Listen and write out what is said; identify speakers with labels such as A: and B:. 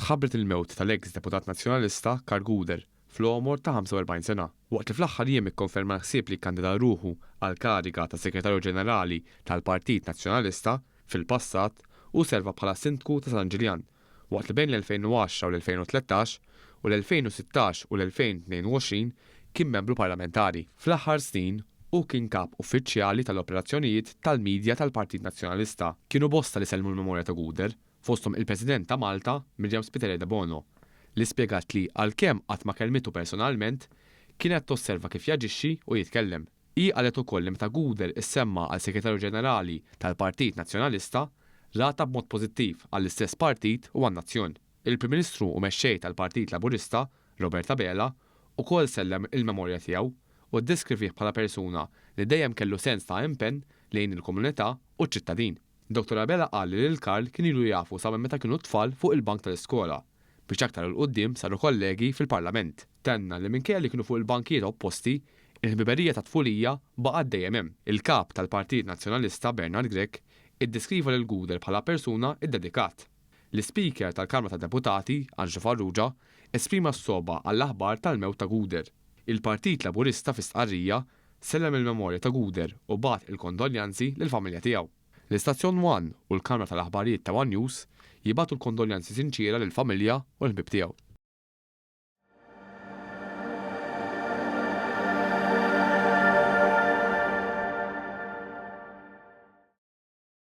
A: tħabbret il-mewt tal-eks deputat nazzjonalista Karl Guder fl-għomor ta' 45 sena. Waqt li fl-aħħar jiem ikkonferma ħsieb li kkandida ruħu għal kariga ta' Segretarju Ġenerali tal-Partit Nazzjonalista fil-passat u serva bħala sindku ta' San Ġiljan. Waqt li bejn l-2010 u l-2013 u l-2016 u l-2022 kien membru parlamentari. Fl-aħħar snin u kien kap uffiċjali tal-operazzjonijiet tal-midja tal-Partit Nazzjonalista. Kienu bosta li sellmu l-memorja ta' Guder, fosthom il-President ta' Malta Mirjam Spiteri de Bono, li spjegat li għalkemm qatt ma kelmitu personalment kienet tosserva kif jaġixxi u jitkellem. Hi qalet ukoll li meta Guder issemma għal Segretarju Ġenerali tal-Partit Nazzjonalista rata b'mod pożittiv għall-istess partit u għan-nazzjon. Il-Prim Ministru u mexxej tal-Partit Laburista, Roberta Bela, ukoll sellem il-memorja tiegħu u ddeskrivih bħala persuna li dejjem kellu sens ta' impenn lejn il-komunità u ċ-ċittadin. Dr. Bela qal li lil Karl kien ilu jafu sa meta kienu tfal fuq il-bank tal-iskola biex aktar il-qoddim saru kollegi fil-Parlament. Tenna li minkejja li kienu fuq il-bankijiet opposti, il-ħbiberija ta' tfulija baqgħet dejjem hemm. Il-kap tal-Partit Nazzjonalista Bernard Grech iddeskriva lil Guder bħala persuna iddedikat. L-Speaker tal-Kamra tad-Deputati, Anġo Farrugia, esprima s-soba għall-aħbar tal-mewt ta' Guder. Il-Partit Laburista fi stqarrija sellem il-memorja ta' Guder u bagħat il-kondoljanzi lill-familja tiegħu. L-Istazzjon 1 u l-Kamra tal-Aħbarijiet ta' One News jibgħatu l-kondoljanzi sinċira lill-familja u l-ħbib tiegħu.